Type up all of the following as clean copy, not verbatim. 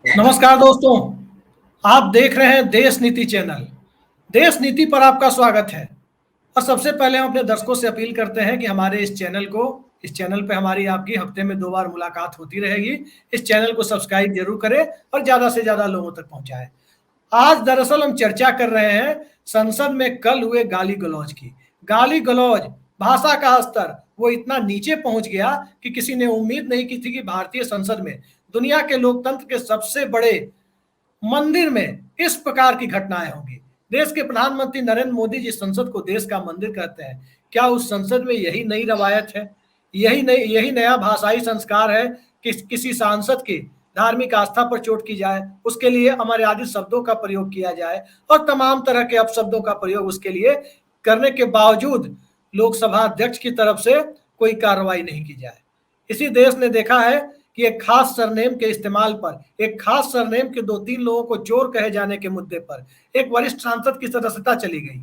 नमस्कार दोस्तों, आप देख रहे हैं देश नीति चैनल। देश नीति पर आपका स्वागत है। और सबसे पहले हम अपने दर्शकों से अपील करते हैं कि हमारे इस चैनल पे हमारी आपकी हफ्ते में 2 बार मुलाकात होती रहेगी। इस चैनल को सब्सक्राइब जरूर करें और ज्यादा से ज्यादा लोगों तक पहुंचाएं। आज दरअसल हम चर्चा कर रहे हैं संसद में कल हुए गाली गलौज की। गाली गलौज, भाषा का स्तर वो इतना नीचे पहुंच गया कि किसी ने उम्मीद नहीं की थी कि भारतीय संसद में, दुनिया के लोकतंत्र के सबसे बड़े मंदिर में, इस प्रकार की घटनाएं होंगी। देश के प्रधानमंत्री नरेंद्र मोदी जिस संसद को देश का मंदिर कहते हैं, क्या उस संसद में यही नई रवायत है, यही नया भाषाई संस्कार है कि किसी सांसद की धार्मिक आस्था पर चोट की जाए, उसके लिए अमर्यादित शब्दों का प्रयोग किया जाए और तमाम तरह के अपशब्दों का प्रयोग उसके लिए करने के बावजूद लोकसभा अध्यक्ष की तरफ से कोई कार्रवाई नहीं की जाए। इसी देश ने देखा है कि एक खास सरनेम के इस्तेमाल पर, एक खास सरनेम के 2-3 लोगों को चोर कहे जाने के मुद्दे पर एक वरिष्ठ सांसद की सदस्यता चली गई।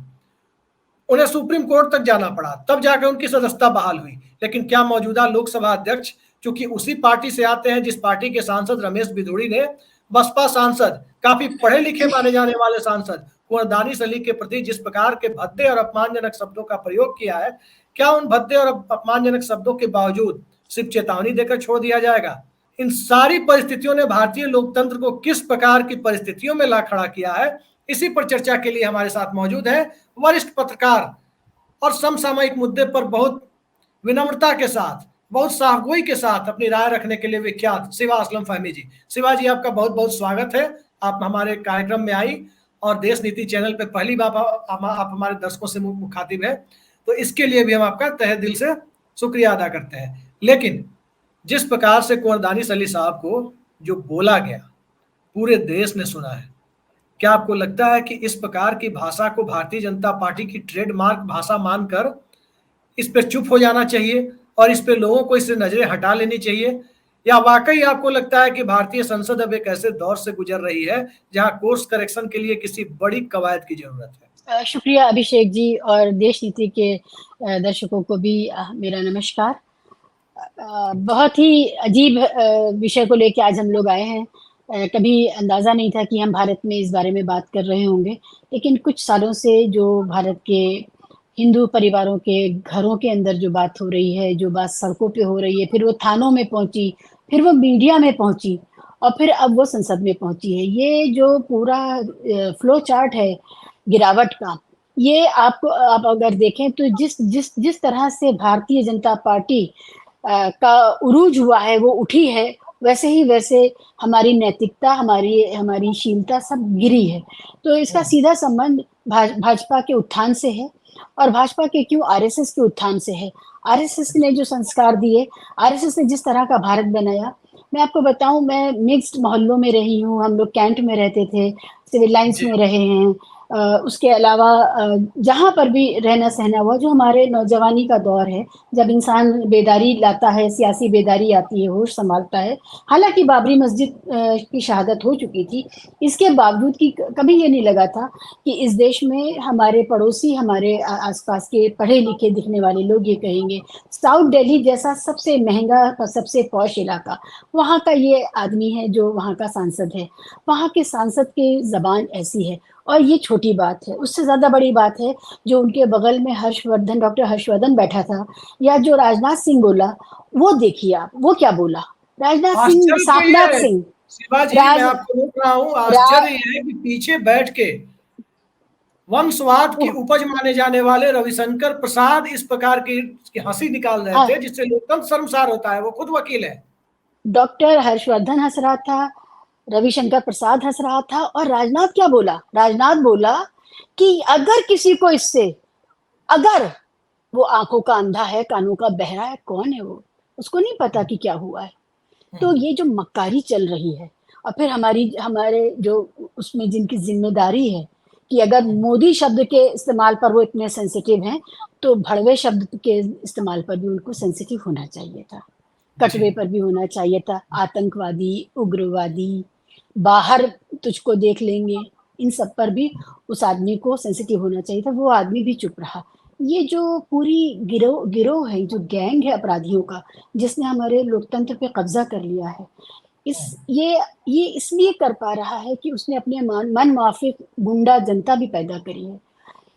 उन्हें सुप्रीम कोर्ट तक जाना पड़ा, तब जाकर उनकी सदस्यता बहाल हुई। लेकिन क्या मौजूदा लोकसभा अध्यक्ष, चूंकि उसी पार्टी से आते हैं जिस पार्टी के सांसद रमेश बिधूड़ी ने बसपा सांसद, काफी पढ़े लिखे माने जाने वाले सांसद कुंवर दानिश अली के प्रति जिस प्रकार के भद्दे और अपमानजनक शब्दों का प्रयोग किया है, क्या उन भद्दे और अपमानजनक शब्दों के बावजूद सिर्फ चेतावनी देकर छोड़ दिया जाएगा? इन सारी परिस्थितियों ने भारतीय लोकतंत्र को किस प्रकार की परिस्थितियों में ला खड़ा किया है, इसी पर चर्चा के लिए हमारे साथ मौजूद है वरिष्ठ पत्रकार और समसामयिक मुद्दे पर बहुत विनम्रता के साथ, बहुत साफगोई के साथ अपनी राय रखने के लिए विख्यात शिवा असलम फहमी जी। शिवा जी, आपका बहुत बहुत स्वागत है। आप हमारे कार्यक्रम में आई और देश नीति चैनल पे पहली बार आप हमारे दर्शकों से मुखातिब है, तो इसके लिए भी हम आपका तहे दिल से शुक्रिया अदा करते हैं। लेकिन जिस प्रकार से कुंवर दानिश अली साहब को जो बोला गया, पूरे देश ने सुना है। क्या आपको लगता है कि इस प्रकार की भाषा को भारतीय जनता पार्टी की ट्रेडमार्क भाषा मानकर इस पर चुप हो जाना चाहिए और इस पे लोगों को इससे नजरें हटा लेनी चाहिए, या वाकई आपको लगता है कि भारतीय संसद अब एक ऐसे दौर से गुजर रही है जहां कोर्स करेक्शन के लिए किसी बड़ी कवायद की जरूरत है? शुक्रिया अभिषेक जी, और देश नीति के दर्शकों को भी मेरा नमस्कार। बहुत ही अजीब विषय को लेकर आज हम लोग आए हैं। कभी अंदाज़ा नहीं था कि हम भारत में इस बारे में बात कर रहे होंगे, लेकिन कुछ सालों से जो भारत के हिंदू परिवारों के घरों के अंदर जो बात हो रही है, जो बात सड़कों पे हो रही है, फिर वो थानों में पहुंची, फिर वो मीडिया में पहुंची और फिर अब वो संसद में पहुंची है। ये जो पूरा फ्लो चार्ट है गिरावट का, ये आप अगर देखें तो जिस जिस जिस तरह से भारतीय जनता पार्टी का उरूज हुआ है, वो उठी है, वैसे हमारी नैतिकता, हमारी शीलता सब गिरी है। तो इसका सीधा संबंध भाजपा के उत्थान से है, और भाजपा के क्यों, आरएसएस के उत्थान से है। आरएसएस ने जो संस्कार दिए, आरएसएस ने जिस तरह का भारत बनाया, मैं आपको बताऊं, मैं मिक्स्ड मोहल्लों में रही हूँ, हम लोग कैंट में रहते थे, सिविल लाइन्स में रहे हैं। उसके अलावा जहाँ पर भी रहना सहना हुआ, जो हमारे नौजवानी का दौर है, जब इंसान बेदारी लाता है, सियासी बेदारी आती है, होश संभालता है। हालांकि बाबरी मस्जिद की शहादत हो चुकी थी, इसके बावजूद कि कभी ये नहीं लगा था कि इस देश में हमारे पड़ोसी, हमारे आसपास के पढ़े लिखे दिखने वाले लोग ये कहेंगे साउथ दिल्ली जैसा सबसे महंगा, सबसे पॉश इलाका, वहाँ का ये आदमी है जो वहाँ का सांसद है। वहाँ के सांसद की ज़बान ऐसी है। और ये छोटी बात है, उससे ज़्यादा बड़ी बात है जो उनके बगल में डॉक्टर हर्षवर्धन बैठा था, या जो राजनाथ सिंह बोला, वो देखिए आप, वो क्या बोला। राजनाथ सिंह, साकनाथ सिंह, शिवाजी, मैं आपको रोक रहा हूँ। आश्चर्य यह है कि पीछे बैठ के वंशवाद की उपज माने जाने वाले रविशंकर प्रसाद इस प्रकार की हंसी निकाल रहे थे, जिससे लोकतंत्र शर्मसार होता है। वो खुद वकील है। डॉक्टर हर्षवर्धन हंस रहा था, रविशंकर प्रसाद हंस रहा था, और राजनाथ क्या बोला? राजनाथ बोला कि अगर किसी को इससे, अगर वो आंखों का अंधा है, कानों का बहरा है, कौन है वो, उसको नहीं पता कि क्या हुआ है। तो ये जो मक्कारी चल रही है, और फिर हमारे जो उसमें जिनकी जिम्मेदारी है कि अगर मोदी शब्द के इस्तेमाल पर वो इतने सेंसिटिव हैं, तो भड़वे शब्द के इस्तेमाल पर भी उनको सेंसिटिव होना चाहिए था, कटवे पर भी होना चाहिए था। आतंकवादी, उग्रवादी, बाहर तुझको देख लेंगे, इन सब पर भी उस आदमी को सेंसिटिव होना चाहिए था। वो आदमी भी चुप रहा। ये जो पूरी गिरोह है, जो गैंग है अपराधियों का, जिसने हमारे लोकतंत्र पे कब्जा कर लिया है, ये इसलिए कर पा रहा है कि उसने अपने मन माफिक गुंडा जनता भी पैदा करी है।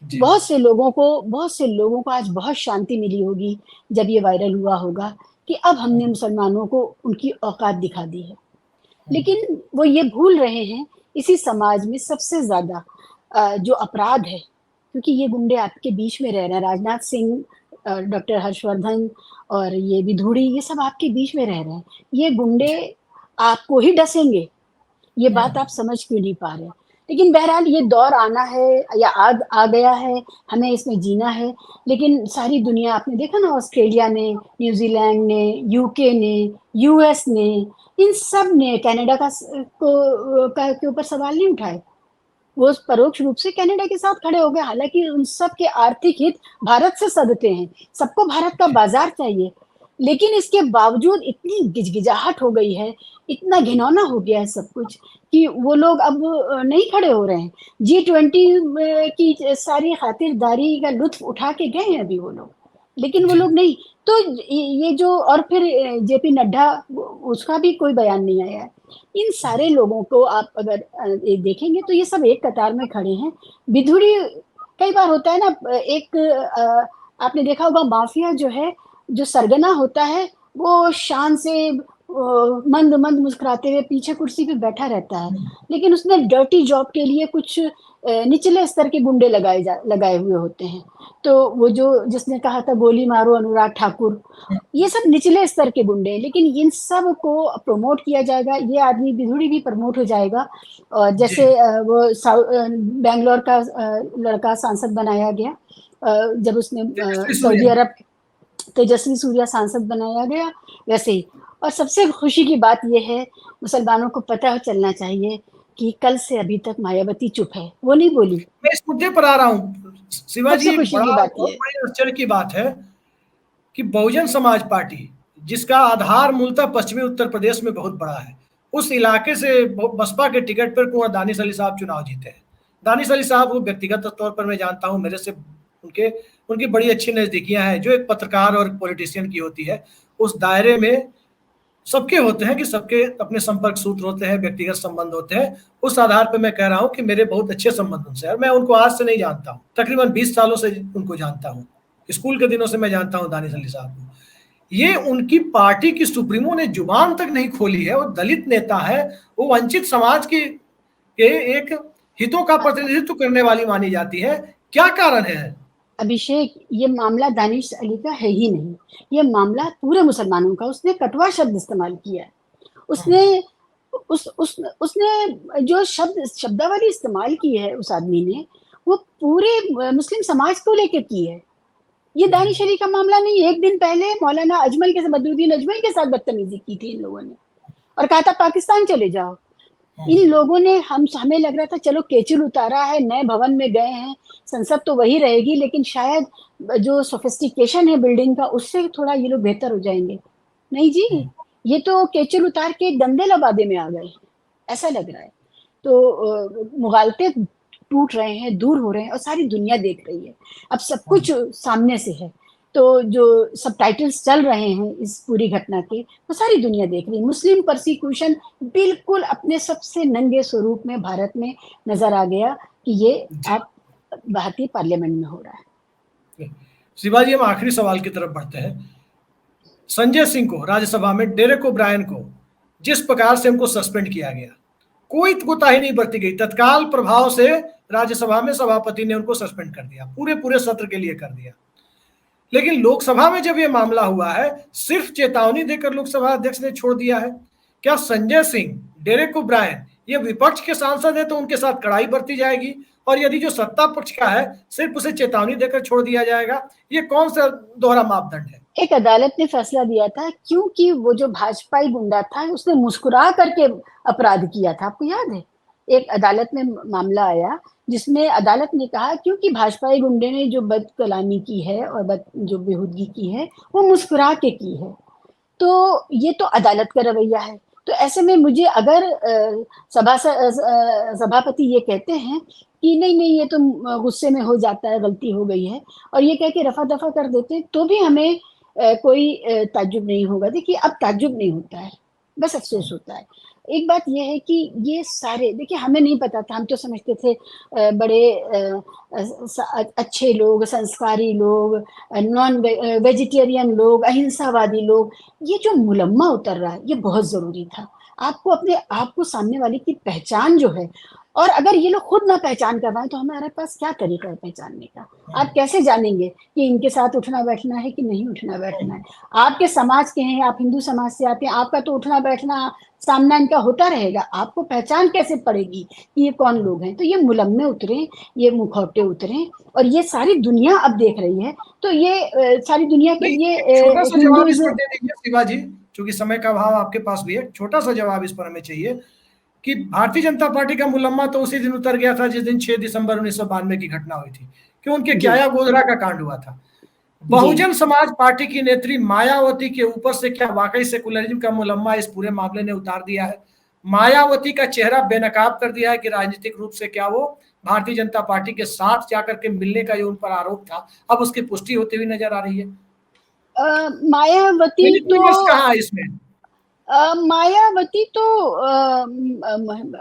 बहुत से लोगों को आज बहुत शांति मिली होगी जब ये वायरल हुआ होगा कि अब हमने मुसलमानों को उनकी औकात दिखा दी है। लेकिन वो ये भूल रहे हैं इसी समाज में सबसे ज्यादा जो अपराध है, क्योंकि ये गुंडे आपके बीच में रह रहे हैं, राजनाथ सिंह, डॉक्टर हर्षवर्धन और ये विधूड़ी, ये सब आपके बीच में रह रहे हैं। ये गुंडे आपको ही डसेंगे, ये बात आप समझ क्यों नहीं पा रहे। लेकिन बहरहाल ये दौर आना है या आ गया है, हमें इसमें जीना है। लेकिन सारी दुनिया, आपने देखा ना, ऑस्ट्रेलिया ने, न्यूजीलैंड ने, यूके ने, यूएस ने, इन सब ने कनाडा के ऊपर सवाल नहीं उठाए। वो परोक्ष रूप से कनाडा के साथ खड़े हो गए, हालांकि उन सब के आर्थिक हित भारत से सदते हैं, सबको भारत का बाजार चाहिए। लेकिन इसके बावजूद इतनी गिजगिजाहट हो गई है, इतना घिनौना हो गया है सब कुछ कि वो लोग अब नहीं खड़े हो रहे हैं। G20 की सारी खातिरदारी का लुत्फ उठा के गए हैं अभी वो लोग, लेकिन वो लोग नहीं। तो ये जो, और फिर जेपी नड्डा, उसका भी कोई बयान नहीं आया है। इन सारे लोगों को आप अगर देखेंगे तो ये सब एक कतार में खड़े हैं। विधुड़ी, कई बार होता है ना, एक आपने देखा होगा, माफिया जो है, जो सरगना होता है, वो शान से मंद मंद मुस्कुराते हुए पीछे कुर्सी पे बैठा रहता है, लेकिन उसने डर्टी जॉब के लिए कुछ निचले स्तर के गुंडे लगाए हुए होते हैं। तो वो जो जिसने कहा था गोली मारो अनुराग ठाकुर, ये सब निचले स्तर के गुंडे हैं। लेकिन इन सब को प्रमोट किया जाएगा, ये आदमी विधुड़ी भी प्रमोट हो जाएगा। और जैसे वो बेंगलोर का लड़का सांसद बनाया गया, जब उसने सऊदी अरब, तेजस्वी सूर्या सांसद बनाया गया, वैसे ही। और सबसे खुशी की बात यह है, मुसलमानों को पता चलना चाहिए कि कल से अभी तक मायावती चुप है, वो नहीं बोली। मैं इस मुद्दे पर आ रहा हूँ शिवाजी। बड़ी आश्चर्य की बात है कि बहुजन समाज पार्टी, जिसका आधार मूलतः पश्चिमी उत्तर प्रदेश में बहुत बड़ा है, उस इलाके से बसपा के टिकट पर कुंवर दानिश अली साहब चुनाव जीते हैं। दानिश अली साहब को व्यक्तिगत तौर पर मैं जानता हूं, मेरे से उनकी बड़ी अच्छी नजदीकियां हैं, जो एक पत्रकार और पॉलिटिशियन की होती है। उस दायरे में सबके होते हैं कि सबके अपने संपर्क सूत्र होते हैं, व्यक्तिगत संबंध होते हैं। उस आधार पर मैं कह रहा हूं कि मेरे बहुत अच्छे संबंध उनसे हैं। मैं उनको आज से नहीं जानता हूं, तकरीबन 20 सालों से उनको जानता हूं। स्कूल के दिनों से मैं जानता हूं दानिश अली साहब को। ये उनकी पार्टी की सुप्रीमो ने जुबान तक नहीं खोली है। वो दलित नेता है, वो वंचित समाज के एक हितों का प्रतिनिधित्व करने वाली मानी जाती है। क्या कारण है? अभिषेक, ये मामला दानिश अली का है ही नहीं, ये मामला पूरे मुसलमानों का। उसने कटवा शब्द इस्तेमाल किया है, उसने जो शब्दावली इस्तेमाल की है उस आदमी ने, वो पूरे मुस्लिम समाज को लेकर की है। ये दानिश अली का मामला नहीं। एक दिन पहले मौलाना बदरुद्दीन अजमल के साथ बदतमीजी की थी इन लोगों ने, और कहा था पाकिस्तान चले जाओ। इन लोगों ने, हमें लग रहा था चलो केचुल उतारा है, नए भवन में गए हैं, संसद तो वही रहेगी, लेकिन शायद जो सोफिस्टिकेशन है बिल्डिंग का, उससे थोड़ा ये लोग बेहतर हो जाएंगे। नहीं जी, ये तो केचुल उतार के गंदे लबादे में आ गए, ऐसा लग रहा है। तो मुगालते टूट रहे हैं, दूर हो रहे हैं, और सारी दुनिया देख रही है। अब सब कुछ सामने से है, तो जो सबटाइटल्स चल रहे हैं इस पूरी घटना के, वो सारी दुनिया देख रही है। मुस्लिम परसिक्यूशन बिल्कुल अपने सबसे नंगे स्वरूप में भारत में नजर आ गया कि ये अब भारतीय पार्लियामेंट में हो रहा है। शिवाजी, हम आखिरी सवाल की तरफ बढ़ते हैं। संजय सिंह को राज्यसभा में, डेरेक ओब्रायन को जिस प्रकार से हमको सस्पेंड किया गया, कोई कोताही नहीं बरती गई। तत्काल प्रभाव से राज्यसभा में सभापति ने उनको सस्पेंड कर दिया, पूरे सत्र के लिए कर दिया। लेकिन लोकसभा में जब यह मामला हुआ है, सिर्फ चेतावनी देकर लोकसभा अध्यक्ष ने छोड़ दिया है। क्या संजय सिंह, डेरेक ओब्रायन ये विपक्ष के सांसद है तो उनके साथ कड़ाई बरती जाएगी, और यदि जो सत्ता पक्ष का है सिर्फ उसे चेतावनी देकर छोड़ दिया जाएगा? ये कौन सा दोहरा मापदंड है? एक अदालत ने फैसला दिया था, क्योंकि वो जो भाजपाई गुंडा था उसने मुस्कुरा करके अपराध किया था, आपको याद है? एक अदालत में मामला आया जिसमें अदालत ने कहा क्योंकि भाजपाई गुंडे ने जो बदकलामी की है और जो बेहूदगी की है वो मुस्कुरा के की है, तो ये तो अदालत का रवैया है। तो ऐसे में मुझे, अगर सभापति ये कहते हैं कि नहीं ये तो गुस्से में हो जाता है, गलती हो गई है, और ये कह के रफा दफा कर देते, तो भी हमें कोई ताज्जुब नहीं होगा। देखिए, अब ताज्जुब नहीं होता है, बस अफ़सोस होता है। एक बात ये है कि ये सारे देखिए हमें नहीं पता था, हम तो समझते थे बड़े अच्छे लोग, संस्कारी लोग, वेजिटेरियन लोग, अहिंसावादी लोग, ये जो मुलम्मा उतर रहा है, ये बहुत ज़रूरी था। आपको अपने आप को सामने वाले की पहचान जो है, और अगर ये लोग खुद ना पहचान कर पाएँ, तो हमारे पास क्या तरीका है पहचानने का? आप कैसे जानेंगे कि इनके साथ उठना-बैठना है कि नहीं उठना-बैठना है? आपके समाज के हैं, आप हिंदू समाज से आते हैं, आपका तो उठना-बैठना, सामना इनका होता रहेगा, आपको पहचान कैसे पड़ेगी कि ये कौन लोग हैं? तो ये मुलम्मे उतरे, ये मुखौटे उतरे, और ये सारी दुनिया अब देख रही है, तो ये सारी दुनिया के नहीं, ये एक छोटा-सा जवाब इस हिंदूज़ पर दे दीजिए शिवा जी, चूँकि समय का अभाव आपके पास भी है, छोटा-सा जवाब इस पर हमें चाहिए कि भारतीय जनता पार्टी का मुलम्मा तो उसी दिन उतर गया था जिस दिन 6 दिसंबर 1992 की घटना हुई थी, कि उनके जी, क्याया गोधरा का कांड हुआ था। जी। बहुजन समाज पार्टी की नेत्री मायावती के ऊपर से क्या वाकई सेकुलरिज्म का मुलम्मा इस पूरे मामले ने उतार दिया है? मायावती का चेहरा बेनकाब कर दिया है कि राजनीतिक रूप से क्या वो भारतीय जनता पार्टी के साथ जाकर के मिलने का जो उन पर आरोप था, अब उसकी पुष्टि होती हुई नजर आ रही है। मायावती तो लेजिटिमेस कहाँ है इसमें? मायावती तो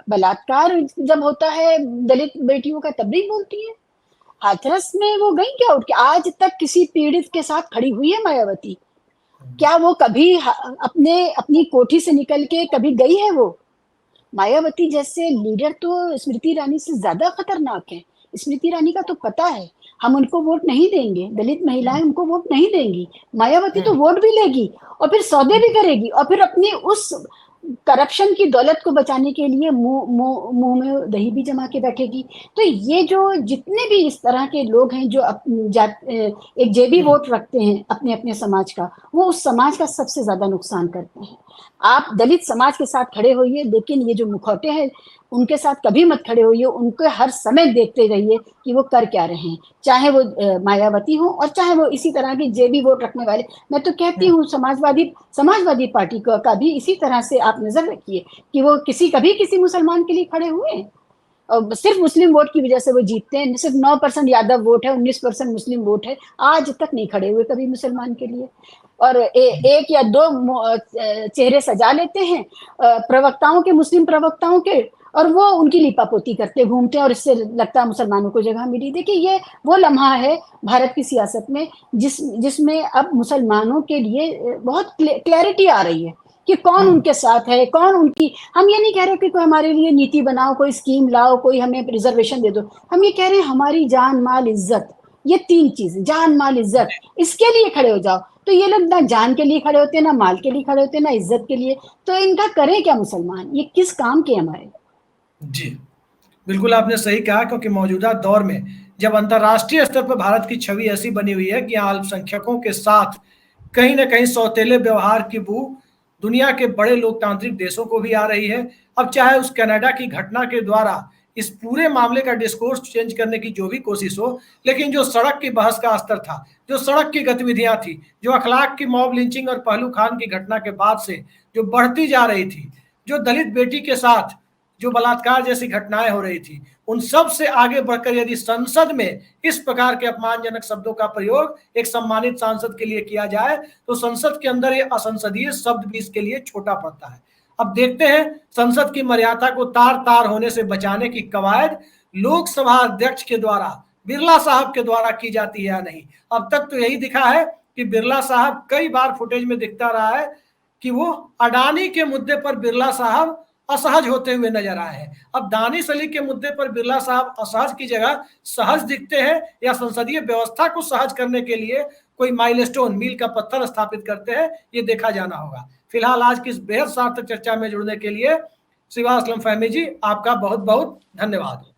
बलात्कार जब होता है दलित बेटियों का तब नहीं बोलती है। हाथरस में वो गई क्या उठ के? आज तक किसी पीड़ित के साथ खड़ी हुई है मायावती? क्या वो कभी अपने अपनी कोठी से निकल के कभी गई है वो? मायावती जैसे लीडर तो स्मृति ईरानी से ज्यादा खतरनाक है। स्मृति ईरानी का तो पता है हम उनको वोट नहीं देंगे, दलित महिलाएं उनको वोट नहीं देंगी। मायावती तो वोट भी लेगी और फिर सौदे भी करेगी और फिर अपनी उस करप्शन की दौलत को बचाने के लिए मुंह में दही भी जमा के बैठेगी। तो ये जो जितने भी इस तरह के लोग हैं जो एक जेबी वोट रखते हैं अपने अपने समाज का, वो उस समाज का सबसे ज्यादा नुकसान करते हैं। आप दलित समाज के साथ खड़े होइए, लेकिन ये जो मुखौटे हैं उनके साथ कभी मत खड़े होइए, उनको हर समय देखते रहिए कि वो कर क्या रहे हैं, चाहे वो मायावती हो और चाहे वो इसी तरह की जेबी वोट रखने वाले। मैं तो कहती हूँ समाजवादी पार्टी का भी इसी तरह से आप नजर रखिए कि वो कभी किसी मुसलमान के लिए खड़े हुए, और सिर्फ मुस्लिम वोट की वजह से वो जीतते हैं। सिर्फ 9% यादव वोट है, 19% मुस्लिम वोट है, आज तक नहीं खड़े हुए कभी मुसलमान के लिए। और एक या दो चेहरे सजा लेते हैं प्रवक्ताओं के, मुस्लिम प्रवक्ताओं के, और वो उनकी लिपापोती करते घूमते हैं और इससे लगता है मुसलमानों को जगह मिली। देखिए ये वो लम्हा है भारत की सियासत में जिसमें अब मुसलमानों के लिए बहुत क्लैरिटी आ रही है कि कौन उनके साथ है, कौन उनकी। हम ये नहीं कह रहे कि कोई हमारे लिए नीति बनाओ, कोई स्कीम लाओ, कोई हमें रिजर्वेशन दे दो। हम ये कह रहे हैं हमारी जान माल इज्जत, ये 3 चीजें, जान माल इज्जत, इसके लिए खड़े हो जाओ। तो ये लोग ना जान के लिए खड़े होते हैं, ना माल के लिए खड़े होते हैं, ना इज्जत के लिए। तो इनका करें क्या मुसलमान? ये किस काम के हमारे? जी, बिल्कुल आपने सही कहा, क्योंकि मौजूदा दौर में जब अंतर्राष्ट्रीय स्तर पर भारत की छवि ऐसी बनी हुई है कि यहाँ अल्पसंख्यकों के साथ कहीं न कहीं सौतेले व्यवहार की बू दुनिया के बड़े लोकतांत्रिक देशों को भी आ रही है। अब चाहे उस कनाडा की घटना के द्वारा इस पूरे मामले का डिस्कोर्स चेंज करने की जो भी कोशिश हो, लेकिन जो सड़क की बहस का स्तर था, जो सड़क की गतिविधियां थी, जो अखलाक की मॉब लिंचिंग और पहलू खान की घटना के बाद से जो बढ़ती जा रही थी, जो दलित बेटी के साथ जो बलात्कार जैसी घटनाएं हो रही थी, उन सब से आगे बढ़कर यदि संसद में इस प्रकार के अपमानजनक शब्दों का प्रयोग एक सम्मानित सांसद के लिए किया जाए, तो संसद के अंदर ये असंसदीय शब्द भी इसके लिए छोटा पड़ता है। अब देखते हैं संसद की मर्यादा को तार तार होने से बचाने की कवायद लोकसभा अध्यक्ष के द्वारा, बिरला साहब के द्वारा की जाती है या नहीं। अब तक तो यही दिखा है कि बिरला साहब, कई बार फुटेज में दिखता रहा है कि वो अडानी के मुद्दे पर बिरला साहब असहज होते हुए नजर आए हैं। अब दानिश अली के मुद्दे पर बिरला साहब असहज की जगह सहज दिखते हैं, या संसदीय व्यवस्था को सहज करने के लिए कोई माइलस्टोन, मील का पत्थर स्थापित करते हैं, ये देखा जाना होगा। फिलहाल आज की इस बेहद सार्थक चर्चा में जुड़ने के लिए शिवा असलम फहमी जी, आपका बहुत बहुत धन्यवाद।